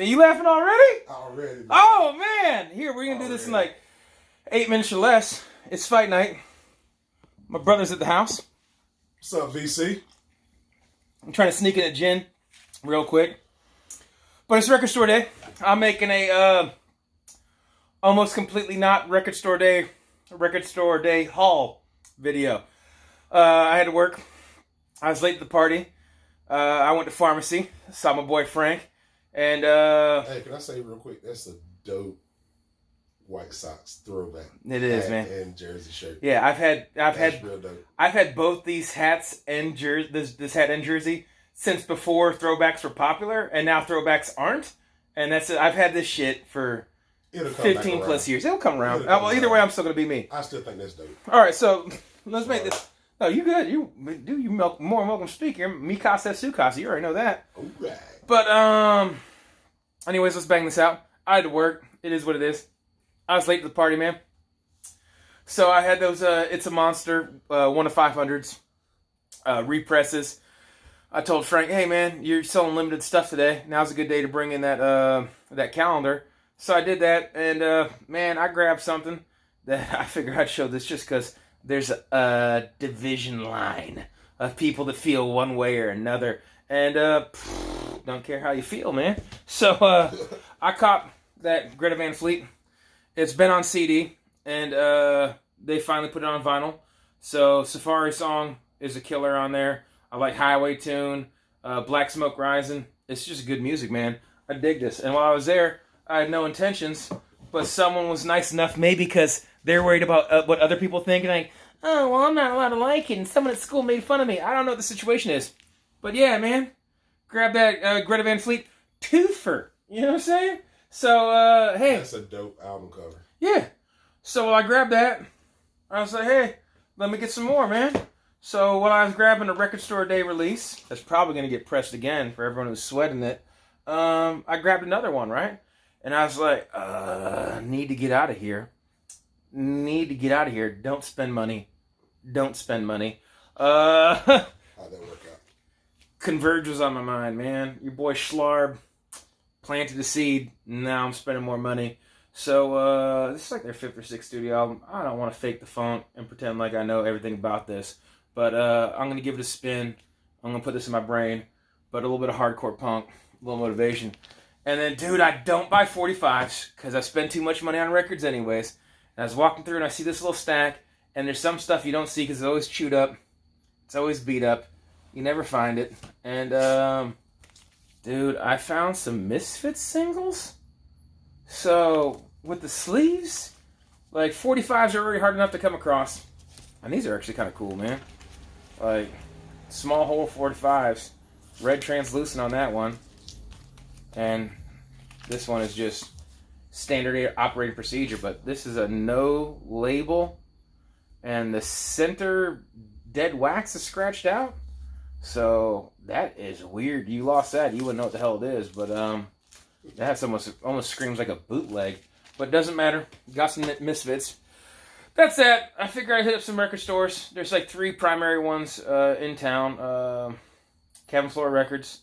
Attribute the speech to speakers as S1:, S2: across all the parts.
S1: Man, you laughing already?
S2: Already. Man.
S1: Oh, man. Here, we're going to do this in like 8 minutes or less. It's fight night. My brother's at the house.
S2: What's up, VC?
S1: I'm trying to sneak in a gin real quick. But it's record store day. I'm making a almost completely not record store day haul video. I had to work. I was late to the party. I went to pharmacy. Saw my boy Frank. And
S2: hey, can I say real quick? That's a dope White Sox throwback.
S1: It is,
S2: hat
S1: man.
S2: And jersey shirt.
S1: Yeah, I've had both these hats and this hat and jersey since before throwbacks were popular, and now throwbacks aren't. And that's it. I've had this shit for 15 plus years. It'll come around. Well, either way, I'm still gonna be me.
S2: I still think that's dope.
S1: All right, so let's make this. No, you good? You more welcome speaker. Mikasa Sukasa. You already know that.
S2: All right.
S1: But anyways, let's bang this out. I had to work. It is what it is. I was late to the party, man. So I had those It's a Monster 1 of 500s represses. I told Frank, hey man, you're selling limited stuff today. Now's a good day to bring in that calendar. So I did that, and man, I grabbed something that I figured I'd show this just because there's a division line of people that feel one way or another. And don't care how you feel, man. So I copped that Greta Van Fleet. It's been on CD, and they finally put it on vinyl. So Safari Song is a killer on there. I like Highway Tune, Black Smoke Rising. It's just good music, man. I dig this. And while I was there, I had no intentions, but someone was nice enough, maybe because they're worried about what other people think, and like, oh, well, I'm not allowed to like it, and someone at school made fun of me. I don't know what the situation is. But yeah, man, grab that Greta Van Fleet twofer. You know what I'm saying? So, hey.
S2: That's a dope album cover.
S1: Yeah. So while I grabbed that, I was like, hey, let me get some more, man. So while I was grabbing a record store day release, that's probably going to get pressed again for everyone who's sweating it, I grabbed another one, right? And I was like, need to get out of here. Don't spend money.
S2: How'd that work out?
S1: Converge was on my mind, man. Your boy Schlarb planted the seed. Now I'm spending more money. So this is like their 5th or 6th studio album. I don't want to fake the funk and pretend like I know everything about this. But I'm going to give it a spin. I'm going to put this in my brain. But a little bit of hardcore punk. A little motivation. And then, dude, I don't buy 45s because I spend too much money on records anyways. And I was walking through and I see this little stack. And there's some stuff you don't see because it's always chewed up. It's always beat up. You never find it. And, dude, I found some Misfits singles. So, with the sleeves, like, 45s are already hard enough to come across. And these are actually kind of cool, man. Like, small hole 45s. Red translucent on that one. And this one is just standard operating procedure. But this is a no label. And the center dead wax is scratched out. So that is weird. You lost that. You wouldn't know what the hell it is. But that's almost screams like a bootleg. But it doesn't matter. Got some Misfits. That's that. I figure I'd hit up some record stores. There's like 3 primary ones in town. Cabin Floor Records,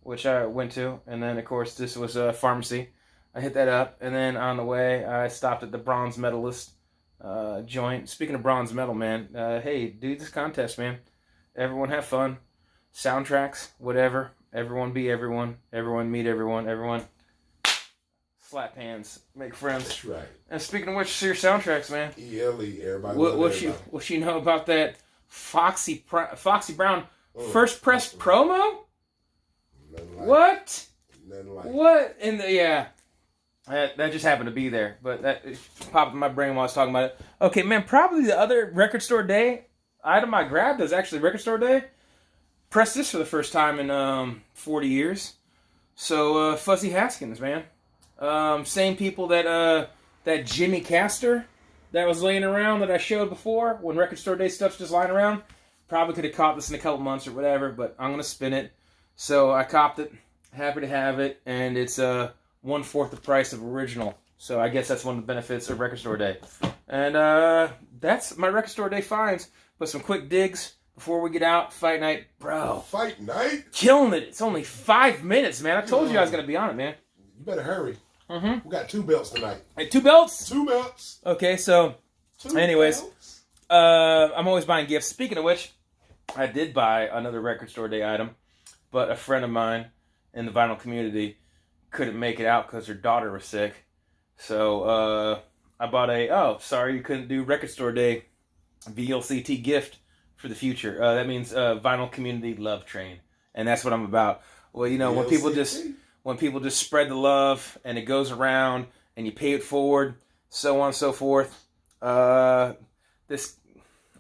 S1: which I went to. And then, of course, this was a pharmacy. I hit that up. And then on the way, I stopped at the Bronze Medalist joint. Speaking of bronze medal, man, hey, do this contest, man. Everyone have fun. Soundtracks, whatever. Everyone be everyone. Everyone meet everyone. Everyone slap hands, make friends.
S2: That's right.
S1: And speaking of which, your soundtracks, man.
S2: ELE, everybody.
S1: What you know about that Foxy Brown first press promo?
S2: Nothing like
S1: What?
S2: Nothing like
S1: What in the That just happened to be there, but that popped in my brain while I was talking about it. Okay, man, probably the other record store day item I grabbed is actually record store day. Pressed this for the first time in 40 years. So Fuzzy Haskins, man. Same people that Jimmy Castor that was laying around that I showed before when record store day stuff's just lying around. Probably could have caught this in a couple months or whatever, but I'm gonna spin it. So I copped it. Happy to have it, and it's 1/4 the price of original. So I guess that's one of the benefits of record store day. And that's my record store day finds. But some quick digs before we get out. Fight night, bro.
S2: Fight night?
S1: Killing it. It's only 5 minutes, man. I told you I was gonna be on it, man.
S2: You better hurry.
S1: Mm-hmm.
S2: We got 2 belts tonight.
S1: Hey, 2 belts?
S2: 2 belts.
S1: Okay, so, anyways, I'm always buying gifts. Speaking of which, I did buy another Record Store Day item, but a friend of mine in the vinyl community couldn't make it out because her daughter was sick. So, I bought sorry you couldn't do Record Store Day VLCT gift for the future. That means Vinyl Community Love Train. And that's what I'm about. Well, you know, when people just spread the love and it goes around and you pay it forward, so on and so forth. I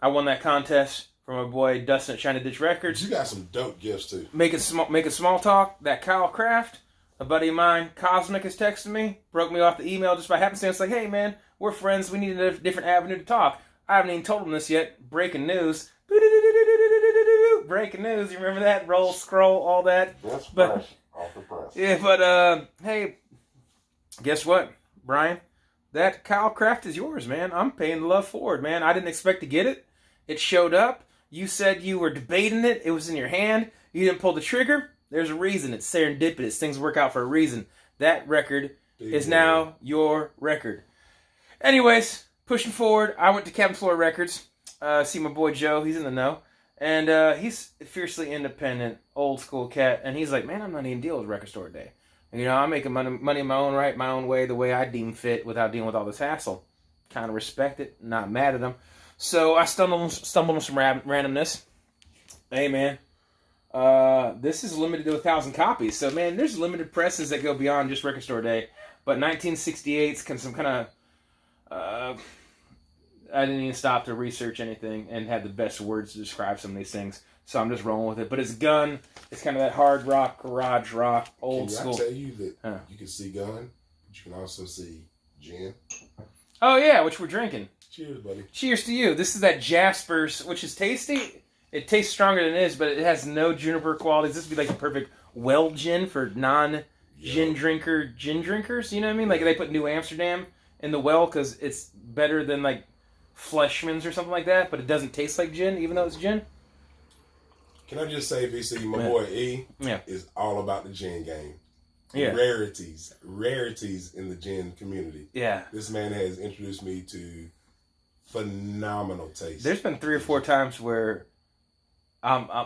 S1: won that contest from my boy Dustin at China Ditch Records.
S2: You got some dope gifts too.
S1: Making small talk. That Kyle Kraft, a buddy of mine, Cosmic, has texted me, broke me off the email just by happenstance. Like, hey man, we're friends. We need a different avenue to talk. I haven't even told him this yet. Breaking news. Breaking news. You remember that? Roll, scroll, all that.
S2: That's fresh. Off the press.
S1: Yeah, but hey, guess what, Brian? That Kyle Kraft is yours, man. I'm paying the love forward, man. I didn't expect to get it. It showed up. You said you were debating it. It was in your hand. You didn't pull the trigger. There's a reason. It's serendipitous. Things work out for a reason. That record is now your record. Anyways, pushing forward, I went to Cabin Floor Records. See my boy Joe. He's in the know. And he's a fiercely independent, old school cat. And he's like, man, I'm not even dealing with Record Store Day. You know, I'm making money in my own right, my own way, the way I deem fit, without dealing with all this hassle. Kind of respect it, not mad at him. So I stumbled on some randomness. Hey, man, this is limited to 1,000 copies. So, man, there's limited presses that go beyond just Record Store Day. But 1968's some kind of... I didn't even stop to research anything and had the best words to describe some of these things. So I'm just rolling with it. But it's Gun. It's kind of that hard rock, garage rock, old school.
S2: I tell you that you can see Gun, but you can also see gin.
S1: Oh, yeah, which we're drinking.
S2: Cheers, buddy.
S1: Cheers to you. This is that Jasper's, which is tasty. It tastes stronger than it is, but it has no juniper qualities. This would be like the perfect well gin for non-gin drinkers. You know what I mean? Like they put New Amsterdam in the well because it's better than like Fleshman's or something like that, but it doesn't taste like gin, even though it's gin.
S2: Can I just say, VC, my boy E is all about the gin game.
S1: Yeah.
S2: Rarities in the gin community.
S1: Yeah.
S2: This man has introduced me to phenomenal taste.
S1: There's been 3 or 4 times where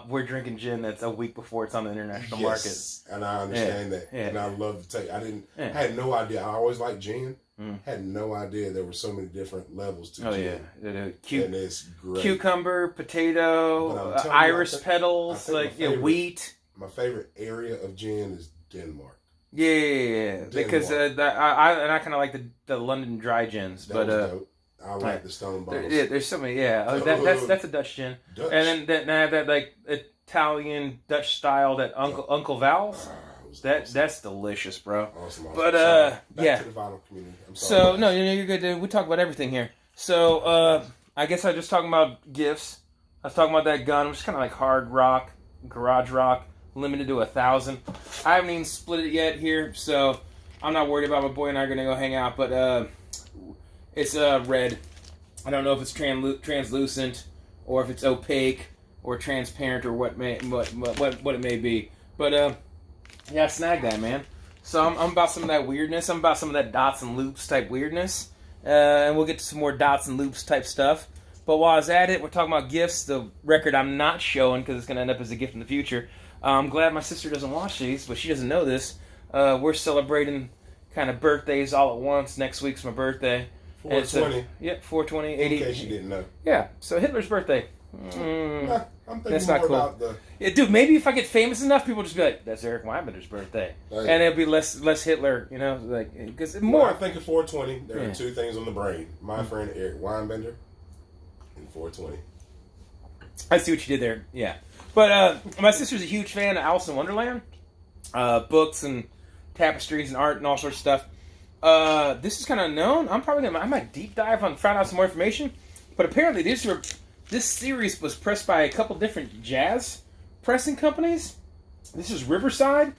S1: we're drinking gin that's a week before it's on the international market.
S2: And I understand that.
S1: Yeah.
S2: And I love the taste. I had no idea. I always liked gin. Had no idea there were so many different levels to gin.
S1: Yeah.
S2: And it's great.
S1: Cucumber, potato, iris petals, wheat.
S2: My favorite area of gin is Denmark.
S1: Yeah. Because I kind of like the London dry gins.
S2: That was dope. I like the stone bottles.
S1: There's so many. Yeah, that's a Dutch gin.
S2: Dutch.
S1: And then I have that like Italian Dutch style that Uncle Val's. That's delicious, bro.
S2: Awesome.
S1: But
S2: back to the vinyl community. I'm sorry.
S1: So no, you're good, dude. We talk about everything here. So I guess I was just talking about gifts. I was talking about that Gun, which is kind of like hard rock, garage rock, limited to 1,000. I haven't even split it yet here, so I'm not worried about my boy and I are gonna go hang out. But it's red. I don't know if it's translucent or if it's opaque or transparent or what it may be. But yeah, I snagged that, man. So I'm about some of that weirdness. I'm about some of that dots and loops type weirdness. And we'll get to some more dots and loops type stuff. But while I was at it, we're talking about gifts. The record I'm not showing because it's going to end up as a gift in the future. I'm glad my sister doesn't watch these, but she doesn't know this. We're celebrating kind of birthdays all at once. Next week's my birthday.
S2: 420.
S1: Yep, 420. 80.
S2: In case you didn't know.
S1: Yeah, so Hitler's birthday.
S2: I'm thinking
S1: that's
S2: more
S1: not cool.
S2: about the...
S1: Yeah, dude, maybe if I get famous enough, people will just be like, that's Eric Weinbender's birthday.
S2: Right.
S1: And it'll be less Hitler, you know? Like, because
S2: more. I think of 420, there are 2 things on the brain. My friend Eric Weinbender and 420.
S1: I see what you did there, yeah. But my sister's a huge fan of Alice in Wonderland. Books and tapestries and art and all sorts of stuff. This is kind of known. I might deep dive on, find out some more information. But apparently this series was pressed by a couple different jazz pressing companies. This is Riverside.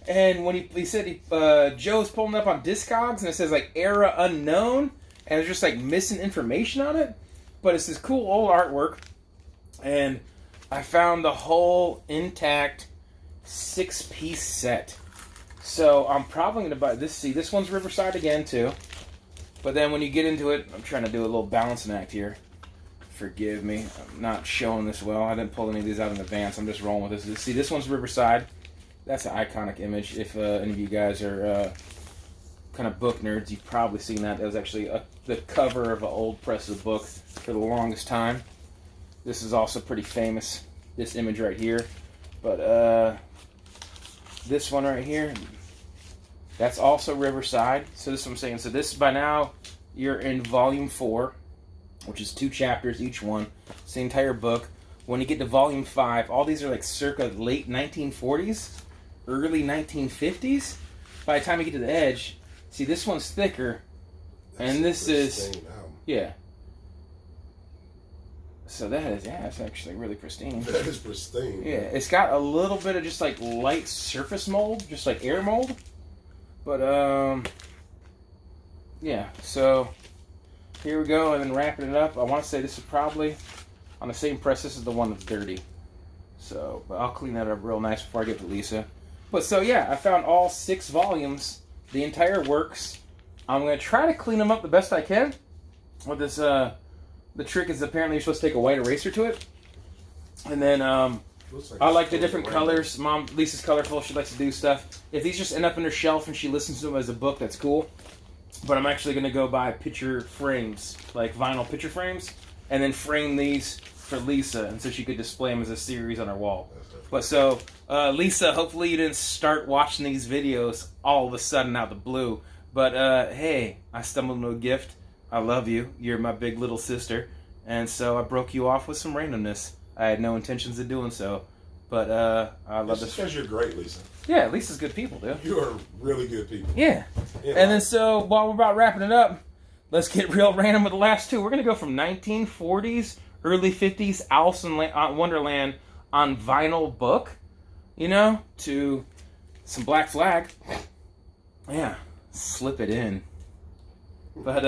S1: And when he said Joe's pulling up on Discogs and it says like era unknown and there's just like missing information on it. But it's this cool old artwork. And I found the whole intact 6-piece set. So I'm probably going to buy this. See, this one's Riverside again, too. But then when you get into it, I'm trying to do a little balancing act here. Forgive me. I'm not showing this well. I didn't pull any of these out in advance. I'm just rolling with this. See, this one's Riverside. That's an iconic image. If any of you guys are kind of book nerds, you've probably seen that. That was actually the cover of an old press of book for the longest time. This is also pretty famous, this image right here. But this one right here, that's also Riverside. So this is what I'm saying. So this, by now, you're in volume 4, which is 2 chapters each one. It's the entire book. When you get to volume 5, all these are like circa late 1940s, early 1950s. By the time you get to the edge, see, this one's thicker, and this is, yeah. So that is, yeah, it's actually really pristine.
S2: That is pristine.
S1: Yeah, it's got a little bit of just like light surface mold, just like air mold. But, yeah, so here we go, and then wrapping it up. I want to say this is probably on the same press. This is the one that's dirty. So, but I'll clean that up real nice before I get to Lisa. But so, yeah, I found all 6 volumes, the entire works. I'm going to try to clean them up the best I can. With this, the trick is apparently you're supposed to take a white eraser to it. And then, I like the different colors. Mom, Lisa's colorful. She likes to do stuff. If these just end up in her shelf and she listens to them as a book, that's cool. But I'm actually going to go buy picture frames, like vinyl picture frames, and then frame these for Lisa, and so she could display them as a series on her wall. But so, Lisa, hopefully you didn't start watching these videos all of a sudden out of the blue. But, hey, I stumbled into a gift. I love you. You're my big little sister. And so I broke you off with some randomness. I had no intentions of doing so. But I love this.
S2: Because you're great, Lisa.
S1: Yeah, Lisa's good people, dude.
S2: You are really good people.
S1: Yeah. And then so, while we're about wrapping it up, let's get real random with the last 2. We're going to go from 1940s, early 50s, Alice in Wonderland on vinyl book, you know, to some Black Flag. Yeah, slip it in. But,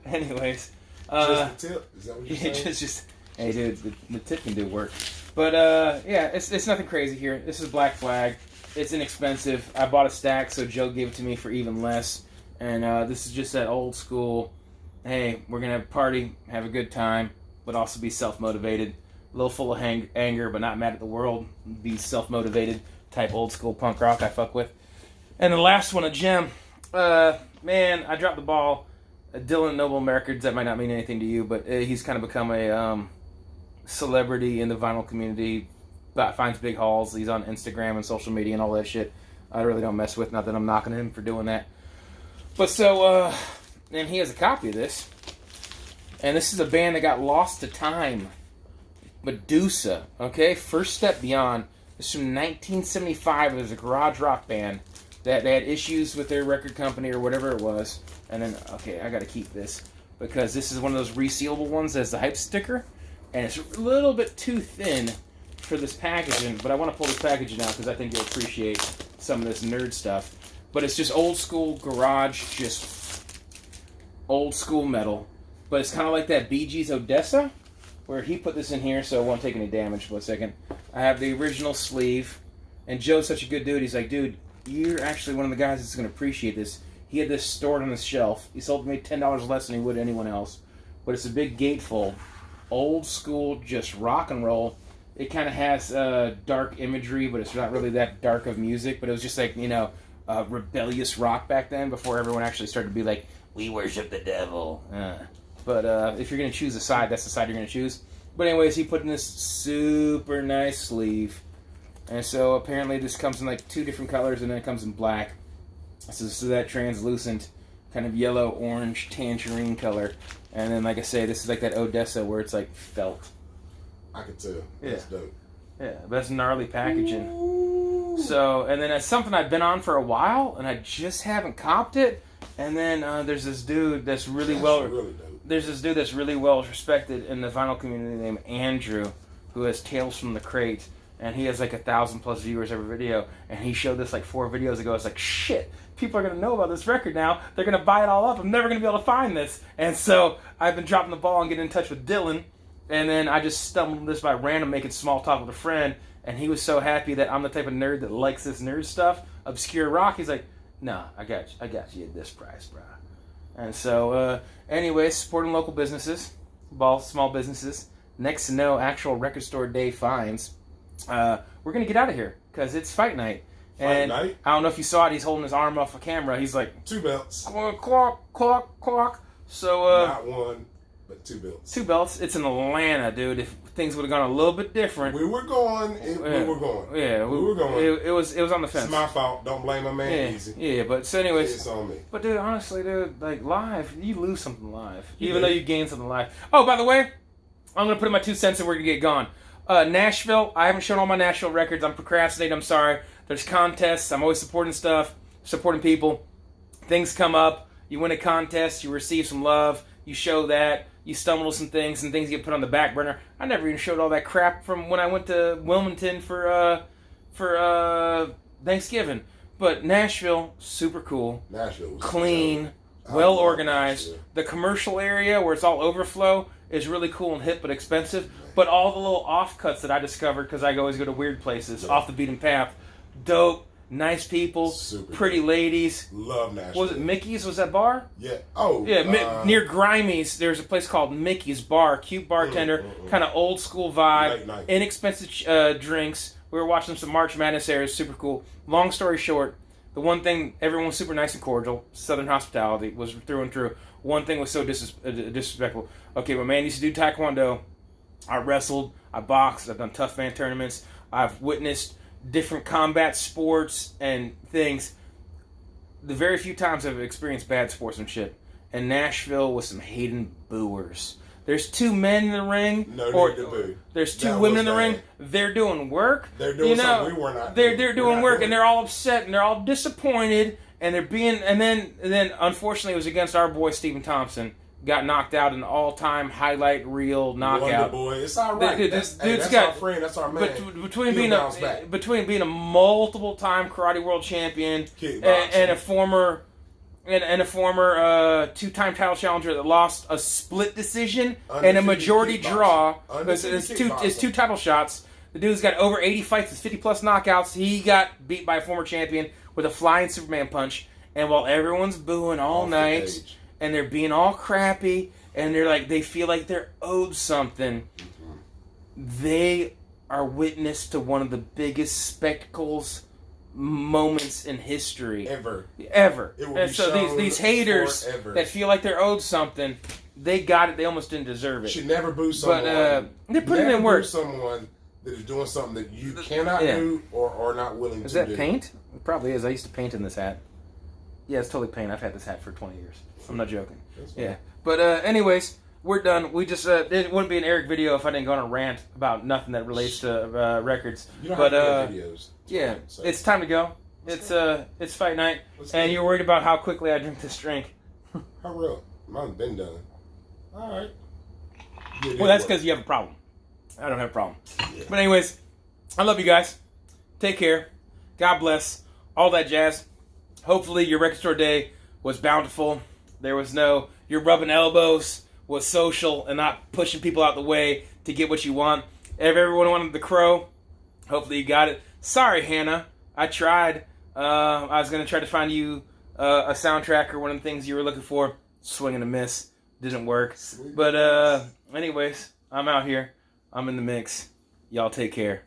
S1: anyways.
S2: Just the tip? Is that what you're saying?
S1: just, hey, dude, the tip can do work. But, yeah, it's nothing crazy here. This is Black Flag. It's inexpensive. I bought a stack, so Joe gave it to me for even less. And this is just that old school, hey, we're going to have a party, have a good time, but also be self-motivated. A little full of anger, but not mad at the world. Be self-motivated type old school punk rock I fuck with. And the last one, a gem. Man, I dropped the ball. Dylan Noble Records, that might not mean anything to you, but he's kind of become a celebrity in the vinyl community. Finds big hauls. He's on Instagram and social media and all that shit. I really don't mess with, not that I'm knocking him for doing that. But so, and he has a copy of this. And this is a band that got lost to time. Medusa, okay? First Step Beyond. This is from 1975. It was a garage rock band that they had issues with their record company or whatever it was. And then, okay, I gotta keep this because this is one of those resealable ones that has the hype sticker. And it's a little bit too thin for this packaging, but I want to pull this packaging out because I think you'll appreciate some of this nerd stuff. But it's just old school garage, just old school metal. But it's kind of like that Bee Gees Odessa, where he put this in here, so it won't take any damage for a second. I have the original sleeve, and Joe's such a good dude. He's like, dude, you're actually one of the guys that's going to appreciate this. He had this stored on his shelf. He sold me $10 less than he would anyone else. But it's a big gatefold. Old school, just rock and roll. It kind of has dark imagery, but it's not really that dark of music. But it was just like, you know, rebellious rock back then before everyone actually started to be like, we worship the devil. But if you're going to choose a side, that's the side you're going to choose. But anyways, he put in this super nice sleeve. And so apparently this comes in like 2 different colors, and then it comes in black. So this is that translucent kind of yellow, orange, tangerine color. And then, like I say, this is like that Odessa where it's like felt.
S2: I can tell. That's dope.
S1: Yeah, that's gnarly packaging. Ooh. So, and then it's something I've been on for a while, and I just haven't copped it. And then there's this dude that's really There's this dude that's really well respected in the vinyl community named Andrew, who has Tales from the Crate, and he has like 1,000+ viewers every video. And he showed this like 4 videos ago. It's like, shit, people are gonna know about this record now. They're gonna buy it all up. I'm never gonna be able to find this. And so I've been dropping the ball and getting in touch with Dylan. And then I just stumbled on this by random making small talk with a friend, and he was so happy that I'm the type of nerd that likes this nerd stuff. obscure rock. He's like, nah, I got you at this price, bro. And so, anyways, supporting local businesses, small businesses. Next to no actual record store day fines. We're gonna get out of here because it's fight night. And I don't know if you saw it. He's holding his arm off a camera. He's like
S2: 2 belts.
S1: Clock. So
S2: not one, but 2 belts.
S1: 2 belts. It's in Atlanta, dude. If things would have gone a little bit different,
S2: we were going. We were going.
S1: Yeah, we were going. It was on the fence.
S2: It's my fault. Don't blame my man. Easy.
S1: Yeah, but so anyways,
S2: it's on me.
S1: But dude, honestly, dude, like live, you lose something live, even though you gain something live. Oh, by the way, I'm gonna put in my 2 cents and we're gonna get gone. Nashville. I haven't shown all my Nashville records. I'm procrastinating. I'm sorry. There's contests. I'm always supporting stuff, supporting people. Things come up. You win a contest. You receive some love. You show that. You stumble with some things, and things get put on the back burner. I never even showed all that crap from when I went to Wilmington for Thanksgiving. But Nashville, super cool.
S2: Nashville was
S1: clean, well organized. The commercial area where it's all overflow is really cool and hip but expensive. But all the little offcuts that I discovered, because I always go to weird places, off the beaten path, dope, nice people, super pretty ladies.
S2: Love Nashville.
S1: Was it Mickey's? Was that bar?
S2: Yeah. Oh.
S1: Yeah, near Grimey's, there's a place called Mickey's Bar. Cute bartender, kind of old school vibe, inexpensive drinks. We were watching some March Madness there. It was super cool. Long story short, the one thing, everyone was super nice and cordial. Southern hospitality was through and through. One thing was so disrespectful. Okay, my man used to do Taekwondo. I wrestled. I boxed. I've done tough man tournaments. I've witnessed different combat sports and things. The very few times I've experienced bad sportsmanship. And Nashville with some hating booers. There's 2 men in the ring.
S2: No need to boo.
S1: There's 2 women in the ring. They're doing work.
S2: They're doing something we were not
S1: doing. They're doing work, and they're all upset, and they're all disappointed, and they're being... And then unfortunately, it was against our boy, Stephen Thompson. Got knocked out in an all-time highlight reel knockout.
S2: Wonder boy, it's all right. That's our friend. That's our man.
S1: Between being a multiple-time karate world champion and a former 2-time title challenger that lost a split decision and a majority draw. It's 2 title shots. The dude's got over 80 fights. It's 50-plus knockouts. He got beat by a former champion with a flying Superman punch. And while everyone's booing all night, and they're being all crappy, and they feel like they're owed something, they are witness to one of the biggest spectacles moments in history ever. And so these haters that feel like they're owed something, they got it. They almost didn't deserve it.
S2: Should never boo someone.
S1: But they're putting in work.
S2: Someone that is doing something that you cannot do or are not willing to do.
S1: Is that paint? It probably is. I used to paint in this hat. Yeah, it's totally paint. I've had this hat for 20 years. I'm not joking. Yeah. But anyways, we're done. We just it wouldn't be an Eric video if I didn't go on a rant about nothing that relates to records.
S2: You don't have to do videos.
S1: Yeah, it's time to go. It's fight night, and you're worried about how quickly I drink this drink.
S2: Hurry up. Mine's been done. All right.
S1: Well, that's because you have a problem. I don't have a problem. Yeah. But anyways, I love you guys. Take care. God bless. All that jazz. Hopefully your record store day was bountiful. There was no, you're rubbing elbows, was social and not pushing people out the way to get what you want. If everyone wanted the crow, hopefully you got it. Sorry, Hannah. I tried. I was going to try to find you a soundtrack or one of the things you were looking for. Swing and a miss. Didn't work. But anyways, I'm out here. I'm in the mix. Y'all take care.